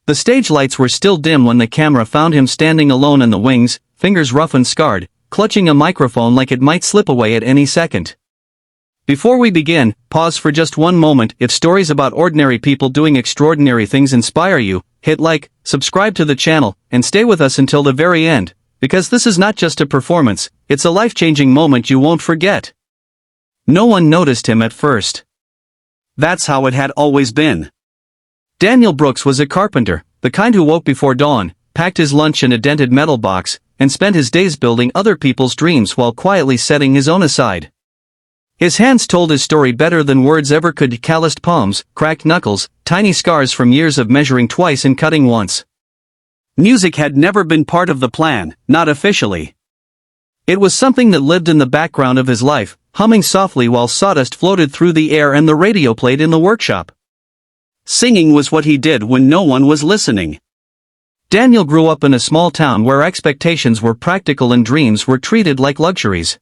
The stage lights were still dim when the camera found him standing alone in the wings, fingers rough and scarred, clutching a microphone like it might slip away at any second. Before we begin, pause for just one moment. If stories about ordinary people doing extraordinary things inspire you, hit like, subscribe to the channel, and stay with us until the very end, because this is not just a performance, it's a life-changing moment you won't forget. No one noticed him at first. That's how it had always been. Daniel Brooks was a carpenter, the kind who woke before dawn, packed his lunch in a dented metal box, and spent his days building other people's dreams while quietly setting his own aside. His hands told his story better than words ever could. Calloused palms, cracked knuckles, tiny scars from years of measuring twice and cutting once. Music had never been part of the plan, not officially. It was something that lived in the background of his life, humming softly while sawdust floated through the air and the radio played in the workshop. Singing was what he did when no one was listening. Daniel grew up in a small town where expectations were practical and dreams were treated like luxuries.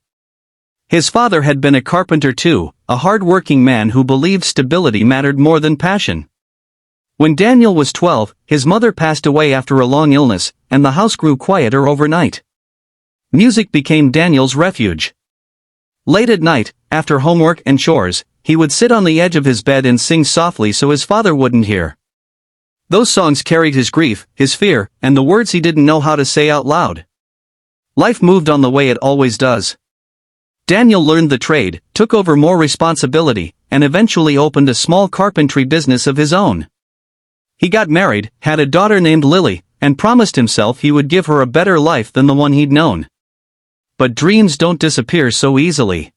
His father had been a carpenter too, a hard-working man who believed stability mattered more than passion. When Daniel was 12, his mother passed away after a long illness, and the house grew quieter overnight. Music became Daniel's refuge. Late at night, after homework and chores, he would sit on the edge of his bed and sing softly so his father wouldn't hear. Those songs carried his grief, his fear, and the words he didn't know how to say out loud. Life moved on the way it always does. Daniel learned the trade, took over more responsibility, and eventually opened a small carpentry business of his own. He got married, had a daughter named Lily, and promised himself he would give her a better life than the one he'd known. But dreams don't disappear so easily.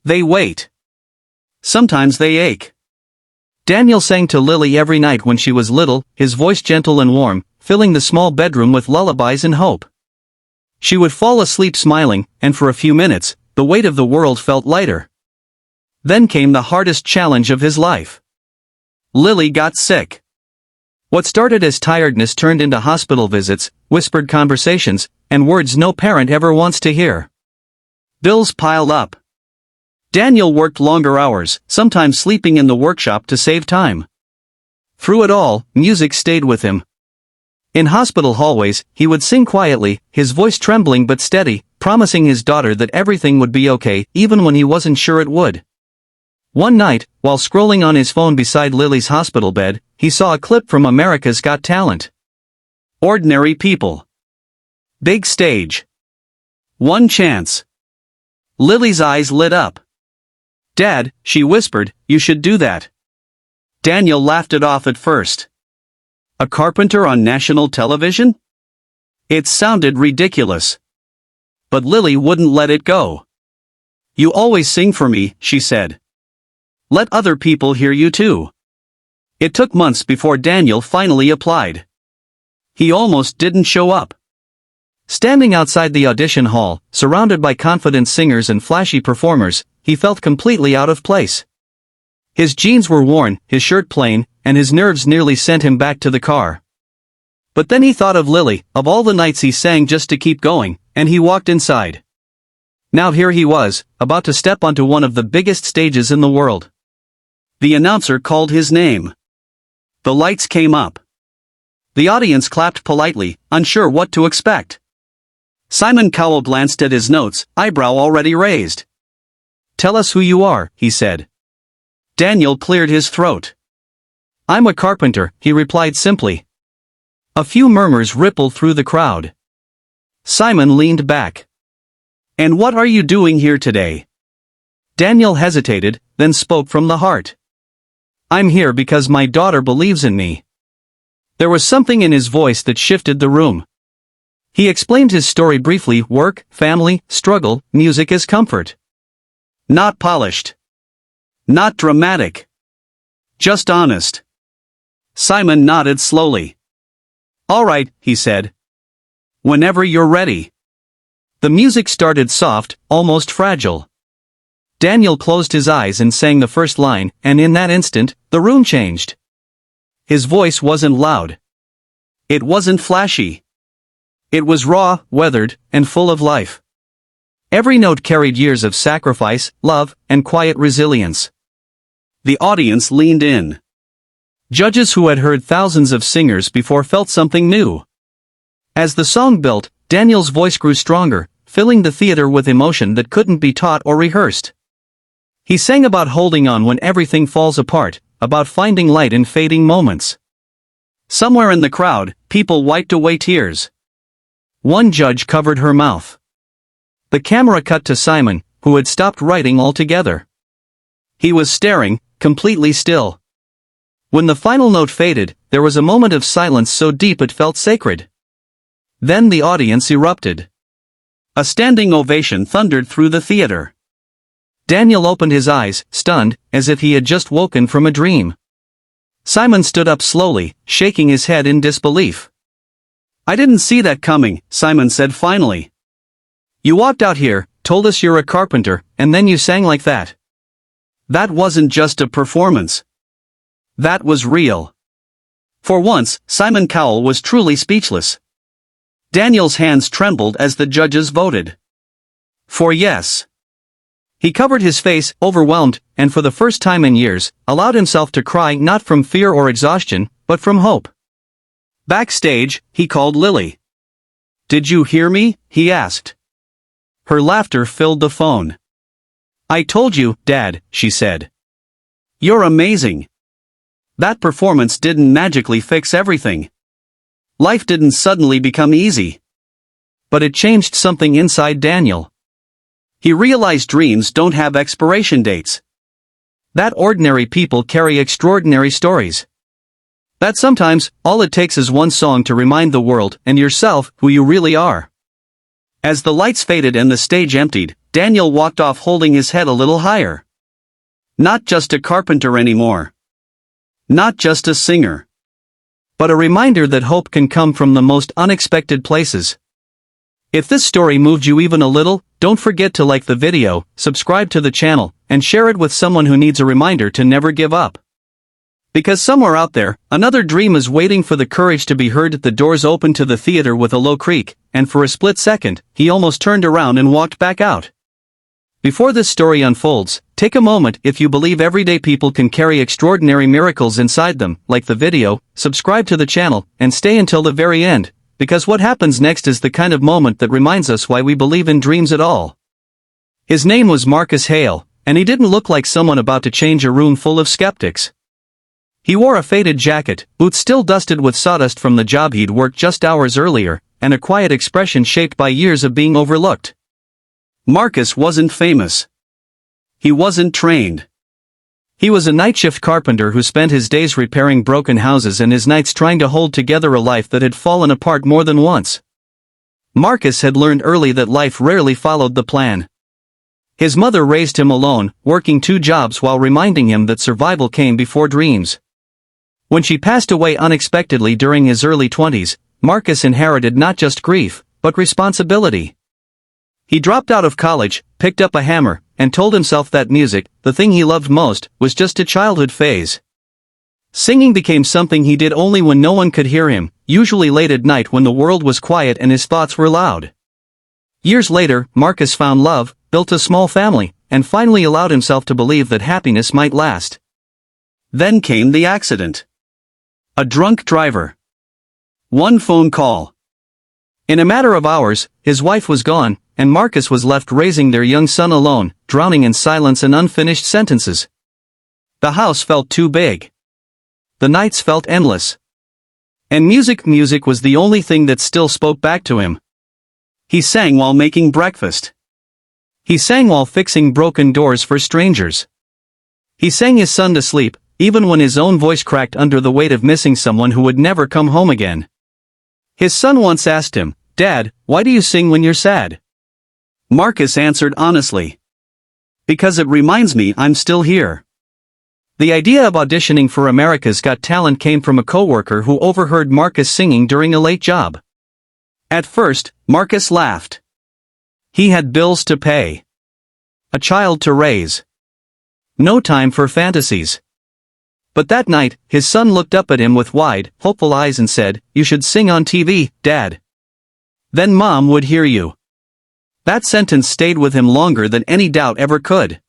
They wait. Sometimes they ache. Daniel sang to Lily every night when she was little, his voice gentle and warm, filling the small bedroom with lullabies and hope. She would fall asleep smiling, and for a few minutes, the weight of the world felt lighter. Then came the hardest challenge of his life. Lily got sick. What started as tiredness turned into hospital visits, whispered conversations, and words no parent ever wants to hear. Bills piled up. Daniel worked longer hours, sometimes sleeping in the workshop to save time. Through it all, music stayed with him. In hospital hallways, he would sing quietly, his voice trembling but steady, promising his daughter that everything would be okay, even when he wasn't sure it would. One night, while scrolling on his phone beside Lily's hospital bed, he saw a clip from America's Got Talent. Ordinary people. Big stage. One chance. Lily's eyes lit up. "Dad," she whispered, "you should do that." Daniel laughed it off at first. A carpenter on national television? It sounded ridiculous. But Lily wouldn't let it go. "You always sing for me," she said. "Let other people hear you too." It took months before Daniel finally applied. He almost didn't show up. Standing outside the audition hall, surrounded by confident singers and flashy performers, he felt completely out of place. His jeans were worn, his shirt plain, and his nerves nearly sent him back to the car. But then he thought of Lily, of all the nights he sang just to keep going, and he walked inside. Now here he was, about to step onto one of the biggest stages in the world. The announcer called his name. The lights came up. The audience clapped politely, unsure what to expect. Simon Cowell glanced at his notes, eyebrow already raised. "Tell us who you are," he said. Daniel cleared his throat. "I'm a carpenter," he replied simply. A few murmurs rippled through the crowd. Simon leaned back. "And what are you doing here today?" Daniel hesitated, then spoke from the heart. "I'm here because my daughter believes in me." There was something in his voice that shifted the room. He explained his story briefly: work, family, struggle, music as comfort. Not polished. Not dramatic. Just honest. Simon nodded slowly. "All right," he said. "Whenever you're ready." The music started soft, almost fragile. Daniel closed his eyes and sang the first line, and in that instant, the room changed. His voice wasn't loud. It wasn't flashy. It was raw, weathered, and full of life. Every note carried years of sacrifice, love, and quiet resilience. The audience leaned in. Judges who had heard thousands of singers before felt something new. As the song built, Daniel's voice grew stronger, filling the theater with emotion that couldn't be taught or rehearsed. He sang about holding on when everything falls apart, about finding light in fading moments. Somewhere in the crowd, people wiped away tears. One judge covered her mouth. The camera cut to Simon, who had stopped writing altogether. He was staring, completely still. When the final note faded, there was a moment of silence so deep it felt sacred. Then the audience erupted. A standing ovation thundered through the theater. Daniel opened his eyes, stunned, as if he had just woken from a dream. Simon stood up slowly, shaking his head in disbelief. "I didn't see that coming," Simon said finally. "You walked out here, told us you're a carpenter, and then you sang like that. That wasn't just a performance. That was real." For once, Simon Cowell was truly speechless. Daniel's hands trembled as the judges voted. For yes. He covered his face, overwhelmed, and for the first time in years, allowed himself to cry not from fear or exhaustion, but from hope. Backstage, he called Lily. "Did you hear me?" he asked. Her laughter filled the phone. "I told you, Dad," she said. "You're amazing." That performance didn't magically fix everything. Life didn't suddenly become easy. But it changed something inside Daniel. He realized dreams don't have expiration dates. That ordinary people carry extraordinary stories. That sometimes, all it takes is one song to remind the world and yourself who you really are. As the lights faded and the stage emptied, Daniel walked off holding his head a little higher. Not just a carpenter anymore. Not just a singer. But a reminder that hope can come from the most unexpected places. If this story moved you even a little, don't forget to like the video, subscribe to the channel, and share it with someone who needs a reminder to never give up. Because somewhere out there, another dream is waiting for the courage to be heard. The doors opened to the theater with a low creak, and for a split second, he almost turned around and walked back out. Before this story unfolds, take a moment. If you believe everyday people can carry extraordinary miracles inside them, like the video, subscribe to the channel, and stay until the very end, because what happens next is the kind of moment that reminds us why we believe in dreams at all. His name was Marcus Hale, and he didn't look like someone about to change a room full of skeptics. He wore a faded jacket, boots still dusted with sawdust from the job he'd worked just hours earlier, and a quiet expression shaped by years of being overlooked. Marcus wasn't famous. He wasn't trained. He was a night shift carpenter who spent his days repairing broken houses and his nights trying to hold together a life that had fallen apart more than once. Marcus had learned early that life rarely followed the plan. His mother raised him alone, working 2 jobs while reminding him that survival came before dreams. When she passed away unexpectedly during his early 20s, Marcus inherited not just grief, but responsibility. He dropped out of college, picked up a hammer, and told himself that music, the thing he loved most, was just a childhood phase. Singing became something he did only when no one could hear him, usually late at night when the world was quiet and his thoughts were loud. Years later, Marcus found love, built a small family, and finally allowed himself to believe that happiness might last. Then came the accident. A drunk driver. One phone call. In a matter of hours, his wife was gone, and Marcus was left raising their young son alone, drowning in silence and unfinished sentences. The house felt too big. The nights felt endless. And music was the only thing that still spoke back to him. He sang while making breakfast. He sang while fixing broken doors for strangers. He sang his son to sleep, even when his own voice cracked under the weight of missing someone who would never come home again. His son once asked him, "Dad, why do you sing when you're sad?" Marcus answered honestly. "Because it reminds me I'm still here." The idea of auditioning for America's Got Talent came from a coworker who overheard Marcus singing during a late job. At first, Marcus laughed. He had bills to pay. A child to raise. No time for fantasies. But that night, his son looked up at him with wide, hopeful eyes and said, "You should sing on TV, Dad. Then Mom would hear you." That sentence stayed with him longer than any doubt ever could.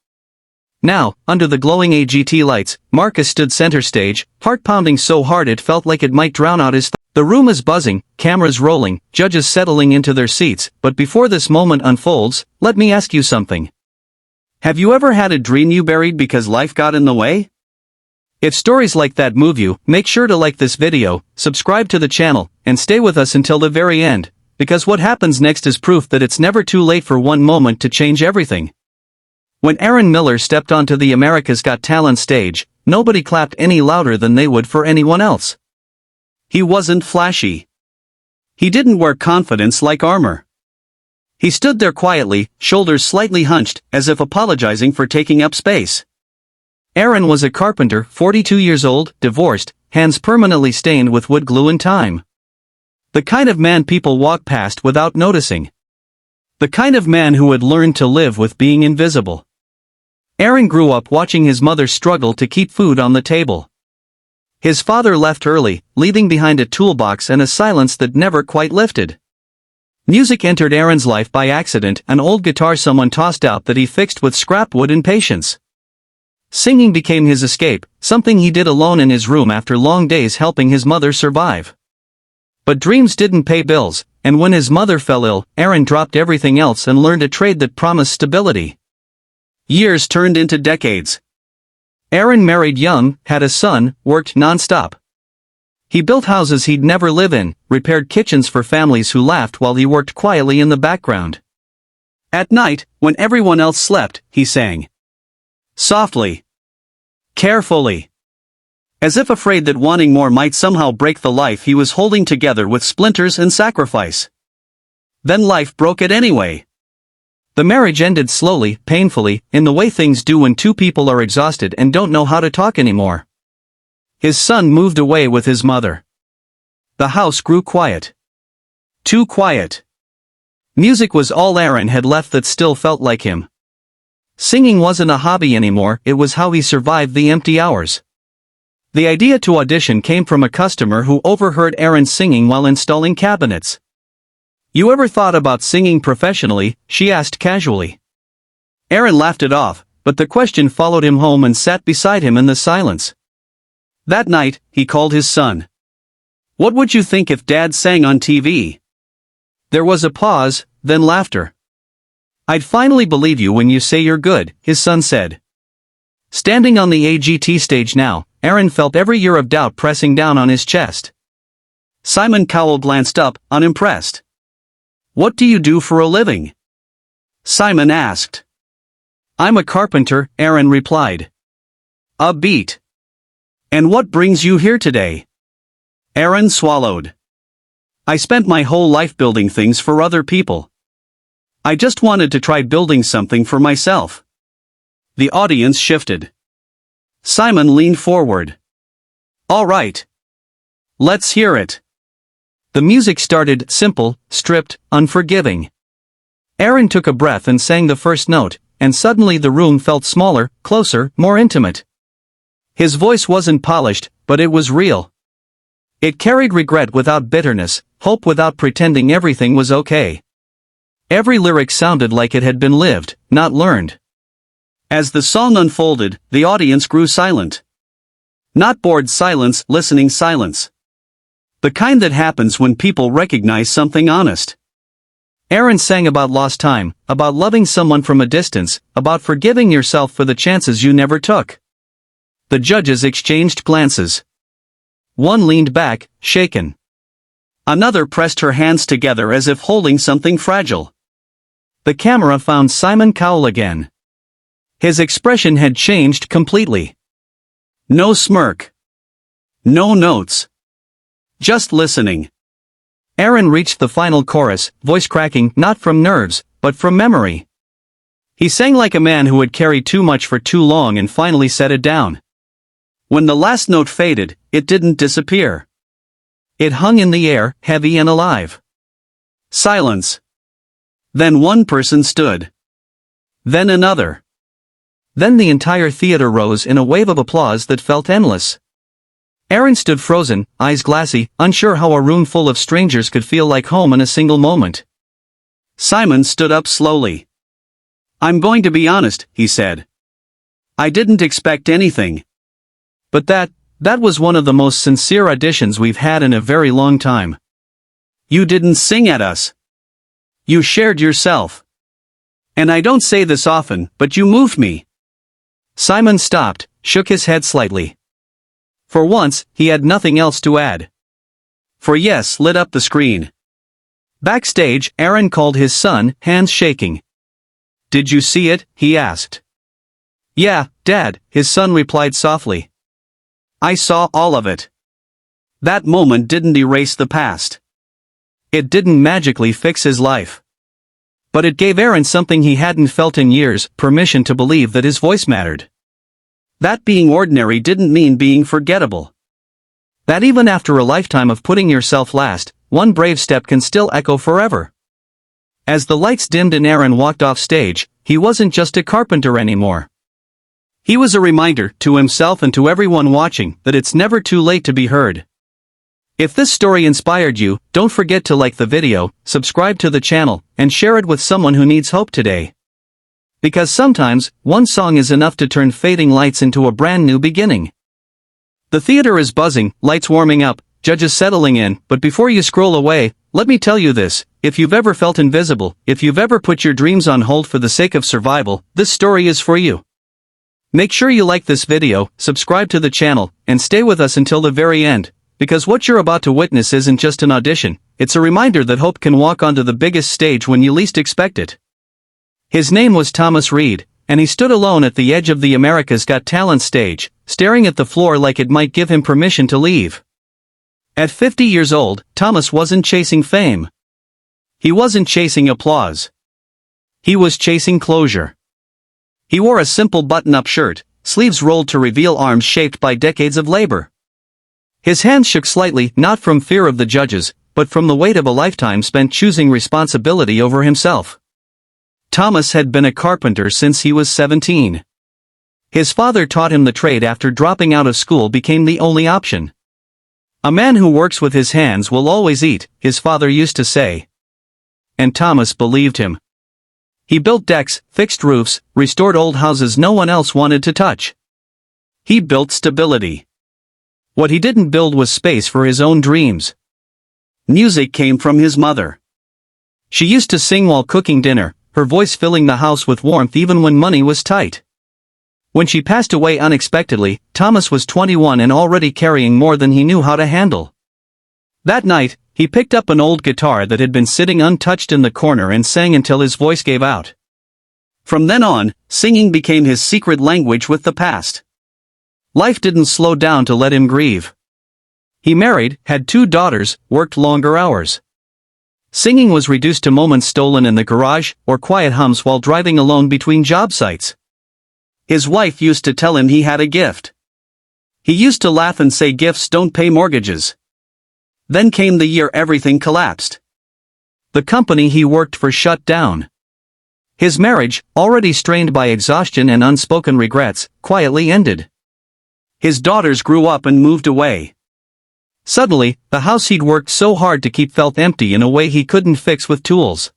Now, under the glowing AGT lights, Marcus stood center stage, heart pounding so hard it felt like it might drown out his The room is buzzing, cameras rolling, judges settling into their seats, but before this moment unfolds, let me ask you something. Have you ever had a dream you buried because life got in the way? If stories like that move you, make sure to like this video, subscribe to the channel, and stay with us until the very end, because what happens next is proof that it's never too late for one moment to change everything. When Aaron Miller stepped onto the America's Got Talent stage, nobody clapped any louder than they would for anyone else. He wasn't flashy. He didn't wear confidence like armor. He stood there quietly, shoulders slightly hunched, as if apologizing for taking up space. Aaron was a carpenter, 42 years old, divorced, hands permanently stained with wood glue and time. The kind of man people walk past without noticing. The kind of man who had learned to live with being invisible. Aaron grew up watching his mother struggle to keep food on the table. His father left early, leaving behind a toolbox and a silence that never quite lifted. Music entered Aaron's life by accident, an old guitar someone tossed out that he fixed with scrap wood and patience. Singing became his escape, something he did alone in his room after long days helping his mother survive. But dreams didn't pay bills, and when his mother fell ill, Aaron dropped everything else and learned a trade that promised stability. Years turned into decades. Aaron married young, had a son, worked non-stop. He built houses he'd never live in, repaired kitchens for families who laughed while he worked quietly in the background. At night, when everyone else slept, he sang. Softly. Carefully. As if afraid that wanting more might somehow break the life he was holding together with splinters and sacrifice. Then life broke it anyway. The marriage ended slowly, painfully, in the way things do when two people are exhausted and don't know how to talk anymore. His son moved away with his mother. The house grew quiet. Too quiet. Music was all Aaron had left that still felt like him. Singing wasn't a hobby anymore, it was how he survived the empty hours. The idea to audition came from a customer who overheard Aaron singing while installing cabinets. You ever thought about singing professionally? She asked casually. Aaron laughed it off, but the question followed him home and sat beside him in the silence. That night, he called his son. What would you think if Dad sang on TV? There was a pause, then laughter. I'd finally believe you when you say you're good, his son said. Standing on the AGT stage now, Aaron felt every year of doubt pressing down on his chest. Simon Cowell glanced up, unimpressed. What do you do for a living? Simon asked. I'm a carpenter, Aaron replied. A beat. And what brings you here today? Aaron swallowed. I spent my whole life building things for other people. I just wanted to try building something for myself. The audience shifted. Simon leaned forward. All right. Let's hear it. The music started, simple, stripped, unforgiving. Aaron took a breath and sang the first note, and suddenly the room felt smaller, closer, more intimate. His voice wasn't polished, but it was real. It carried regret without bitterness, hope without pretending everything was okay. Every lyric sounded like it had been lived, not learned. As the song unfolded, the audience grew silent. Not bored silence, listening silence. The kind that happens when people recognize something honest. Aaron sang about lost time, about loving someone from a distance, about forgiving yourself for the chances you never took. The judges exchanged glances. One leaned back, shaken. Another pressed her hands together as if holding something fragile. The camera found Simon Cowell again. His expression had changed completely. No smirk. No notes. Just listening. Aaron reached the final chorus, voice cracking, not from nerves, but from memory. He sang like a man who had carried too much for too long and finally set it down. When the last note faded, it didn't disappear. It hung in the air, heavy and alive. Silence. Then one person stood. Then another. Then the entire theater rose in a wave of applause that felt endless. Aaron stood frozen, eyes glassy, unsure how a room full of strangers could feel like home in a single moment. Simon stood up slowly. I'm going to be honest, he said. I didn't expect anything. But that was one of the most sincere auditions we've had in a very long time. You didn't sing at us. You shared yourself. And I don't say this often, but you moved me." Simon stopped, shook his head slightly. For once, he had nothing else to add. For yes lit up the screen. Backstage, Aaron called his son, hands shaking. "Did you see it?" he asked. "Yeah, Dad," his son replied softly. "I saw all of it." That moment didn't erase the past. It didn't magically fix his life. But it gave Aaron something he hadn't felt in years, permission to believe that his voice mattered. That being ordinary didn't mean being forgettable. That even after a lifetime of putting yourself last, one brave step can still echo forever. As the lights dimmed and Aaron walked off stage, he wasn't just a carpenter anymore. He was a reminder, to himself and to everyone watching, that it's never too late to be heard. If this story inspired you, don't forget to like the video, subscribe to the channel, and share it with someone who needs hope today. Because sometimes, one song is enough to turn fading lights into a brand new beginning. The theater is buzzing, lights warming up, judges settling in, but before you scroll away, let me tell you this: if you've ever felt invisible, if you've ever put your dreams on hold for the sake of survival, this story is for you. Make sure you like this video, subscribe to the channel, and stay with us until the very end, because what you're about to witness isn't just an audition, it's a reminder that hope can walk onto the biggest stage when you least expect it. His name was Thomas Reed, and he stood alone at the edge of the America's Got Talent stage, staring at the floor like it might give him permission to leave. At 50 years old, Thomas wasn't chasing fame. He wasn't chasing applause. He was chasing closure. He wore a simple button-up shirt, sleeves rolled to reveal arms shaped by decades of labor. His hands shook slightly, not from fear of the judges, but from the weight of a lifetime spent choosing responsibility over himself. Thomas had been a carpenter since he was 17. His father taught him the trade after dropping out of school became the only option. "A man who works with his hands will always eat," his father used to say. And Thomas believed him. He built decks, fixed roofs, restored old houses no one else wanted to touch. He built stability. What he didn't build was space for his own dreams. Music came from his mother. She used to sing while cooking dinner, her voice filling the house with warmth even when money was tight. When she passed away unexpectedly, Thomas was 21 and already carrying more than he knew how to handle. That night, he picked up an old guitar that had been sitting untouched in the corner and sang until his voice gave out. From then on, singing became his secret language with the past. Life didn't slow down to let him grieve. He married, had 2 daughters, worked longer hours. Singing was reduced to moments stolen in the garage, or quiet hums while driving alone between job sites. His wife used to tell him he had a gift. He used to laugh and say gifts don't pay mortgages. Then came the year everything collapsed. The company he worked for shut down. His marriage, already strained by exhaustion and unspoken regrets, quietly ended. His daughters grew up and moved away. Suddenly, the house he'd worked so hard to keep felt empty in a way he couldn't fix with tools.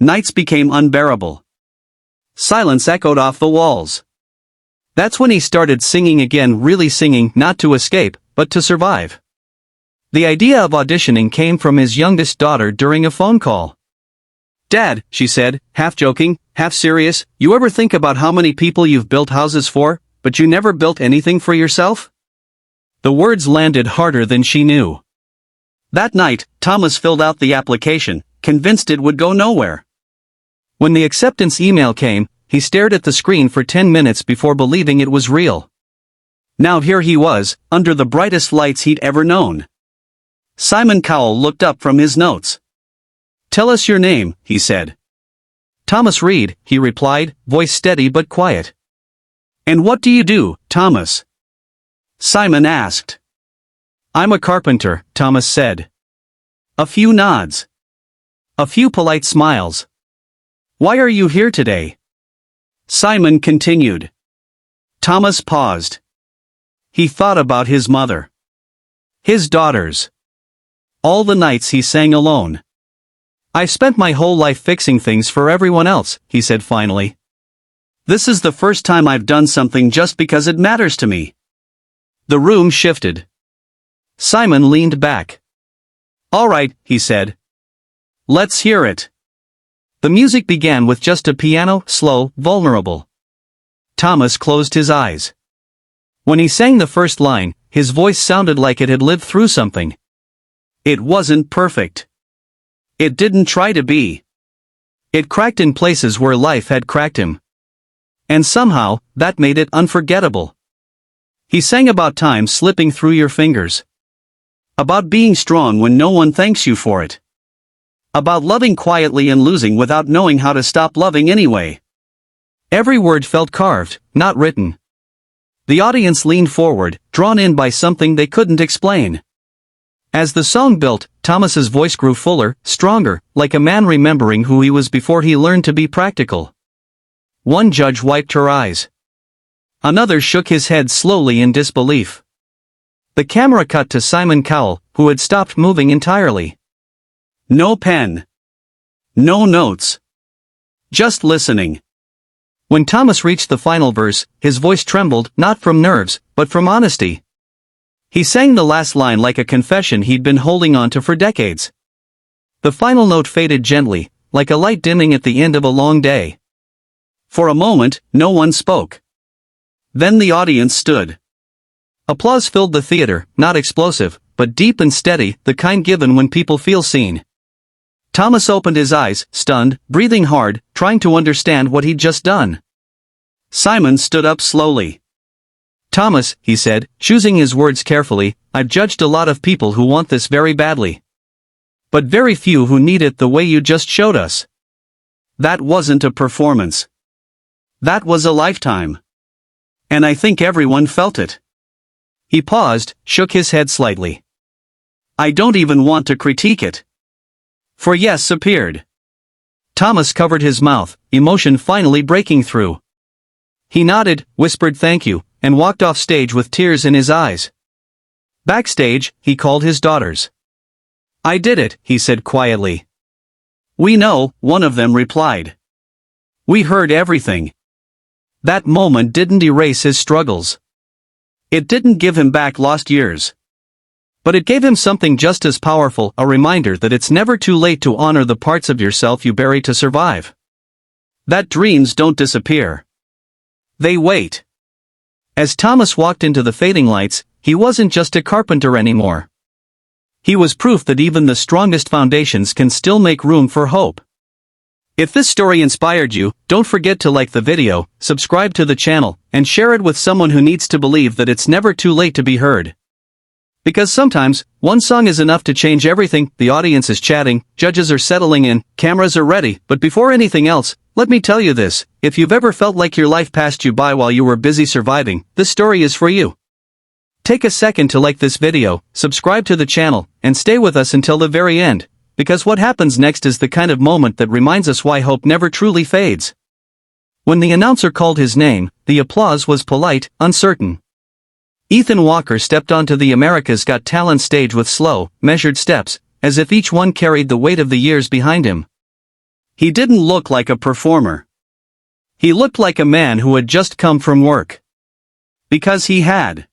Nights became unbearable. Silence echoed off the walls. That's when he started singing again, really singing, not to escape, but to survive. The idea of auditioning came from his youngest daughter during a phone call. "Dad," she said, half joking, half serious, "you ever think about how many people you've built houses for, but you never built anything for yourself?" The words landed harder than she knew. That night, Thomas filled out the application, convinced it would go nowhere. When the acceptance email came, he stared at the screen for 10 minutes before believing it was real. Now here he was, under the brightest lights he'd ever known. Simon Cowell looked up from his notes. "Tell us your name," he said. "Thomas Reed," he replied, voice steady but quiet. "And what do you do, Thomas?" Simon asked. "I'm a carpenter," Thomas said. A few nods. A few polite smiles. "Why are you here today?" Simon continued. Thomas paused. He thought about his mother. His daughters. All the nights he sang alone. "I've spent my whole life fixing things for everyone else," he said finally. This is the first time I've done something just because it matters to me." The room shifted. Simon leaned back. "All right," he said. "Let's hear it." The music began with just a piano, slow, vulnerable. Thomas closed his eyes. When he sang the first line, his voice sounded like it had lived through something. It wasn't perfect. It didn't try to be. It cracked in places where life had cracked him. And somehow, that made it unforgettable. He sang about time slipping through your fingers. About being strong when no one thanks you for it. About loving quietly and losing without knowing how to stop loving anyway. Every word felt carved, not written. The audience leaned forward, drawn in by something they couldn't explain. As the song built, Thomas's voice grew fuller, stronger, like a man remembering who he was before he learned to be practical. One judge wiped her eyes. Another shook his head slowly in disbelief. The camera cut to Simon Cowell, who had stopped moving entirely. No pen. No notes. Just listening. When Thomas reached the final verse, his voice trembled, not from nerves, but from honesty. He sang the last line like a confession he'd been holding on to for decades. The final note faded gently, like a light dimming at the end of a long day. For a moment, no one spoke. Then the audience stood. Applause filled the theater, not explosive, but deep and steady, the kind given when people feel seen. Thomas opened his eyes, stunned, breathing hard, trying to understand what he'd just done. Simon stood up slowly. "Thomas," he said, choosing his words carefully, "I've judged a lot of people who want this very badly. But very few who need it the way you just showed us. That wasn't a performance. That was a lifetime. And I think everyone felt it." He paused, shook his head slightly. "I don't even want to critique it." For yes appeared. Thomas covered his mouth, emotion finally breaking through. He nodded, whispered thank you, and walked off stage with tears in his eyes. Backstage, he called his daughters. "I did it," he said quietly. "We know," one of them replied. "We heard everything." That moment didn't erase his struggles. It didn't give him back lost years. But it gave him something just as powerful, a reminder that it's never too late to honor the parts of yourself you bury to survive. That dreams don't disappear. They wait. As Thomas walked into the fading lights, he wasn't just a carpenter anymore. He was proof that even the strongest foundations can still make room for hope. If this story inspired you, don't forget to like the video, subscribe to the channel, and share it with someone who needs to believe that it's never too late to be heard. Because sometimes, one song is enough to change everything. The audience is chatting, judges are settling in, cameras are ready, but before anything else, let me tell you this: if you've ever felt like your life passed you by while you were busy surviving, this story is for you. Take a second to like this video, subscribe to the channel, and stay with us until the very end, because what happens next is the kind of moment that reminds us why hope never truly fades. When the announcer called his name, the applause was polite, uncertain. Ethan Walker stepped onto the America's Got Talent stage with slow, measured steps, as if each one carried the weight of the years behind him. He didn't look like a performer. He looked like a man who had just come from work. Because he had.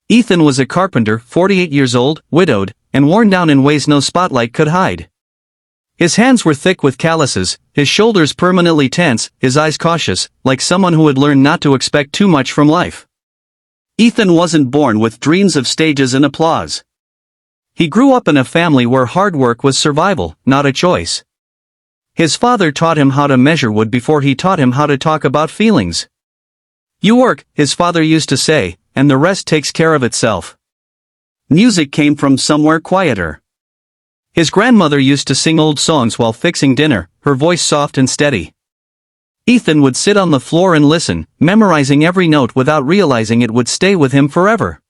Ethan was a carpenter, 48 years old, widowed, and worn down in ways no spotlight could hide. His hands were thick with calluses, his shoulders permanently tense, his eyes cautious, like someone who had learned not to expect too much from life. Ethan wasn't born with dreams of stages and applause. He grew up in a family where hard work was survival, not a choice. His father taught him how to measure wood before he taught him how to talk about feelings. "You work," his father used to say, "and the rest takes care of itself." Music came from somewhere quieter. His grandmother used to sing old songs while fixing dinner, her voice soft and steady. Ethan would sit on the floor and listen, memorizing every note without realizing it would stay with him forever.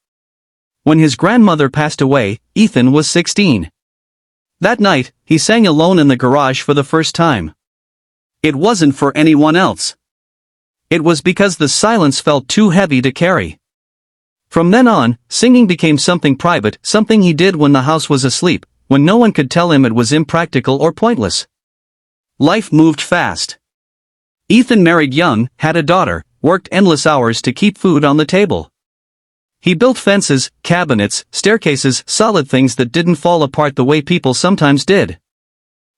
When his grandmother passed away, Ethan was 16. That night, he sang alone in the garage for the first time. It wasn't for anyone else. It was because the silence felt too heavy to carry. From then on, singing became something private, something he did when the house was asleep, when no one could tell him it was impractical or pointless. Life moved fast. Ethan married young, had a daughter, worked endless hours to keep food on the table. He built fences, cabinets, staircases, solid things that didn't fall apart the way people sometimes did.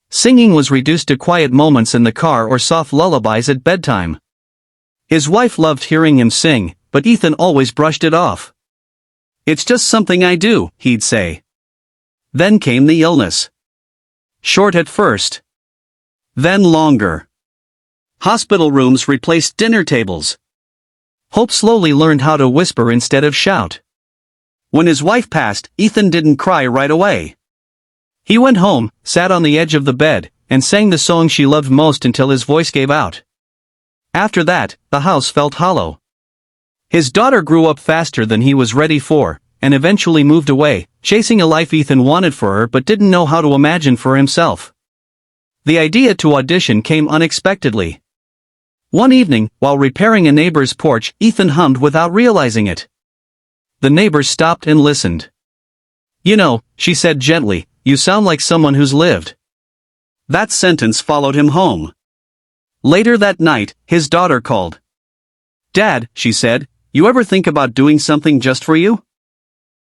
Singing was reduced to quiet moments in the car or soft lullabies at bedtime. His wife loved hearing him sing, but Ethan always brushed it off. "It's just something I do," he'd say. Then came the illness. Short at first. Then longer. Hospital rooms replaced dinner tables. Hope slowly learned how to whisper instead of shout. When his wife passed, Ethan didn't cry right away. He went home, sat on the edge of the bed, and sang the song she loved most until his voice gave out. After that, the house felt hollow. His daughter grew up faster than he was ready for, and eventually moved away, chasing a life Ethan wanted for her but didn't know how to imagine for himself. The idea to audition came unexpectedly. One evening, while repairing a neighbor's porch, Ethan hummed without realizing it. The neighbor stopped and listened. "You know," she said gently, "you sound like someone who's lived." That sentence followed him home. Later that night, his daughter called. "Dad," she said, "you ever think about doing something just for you?"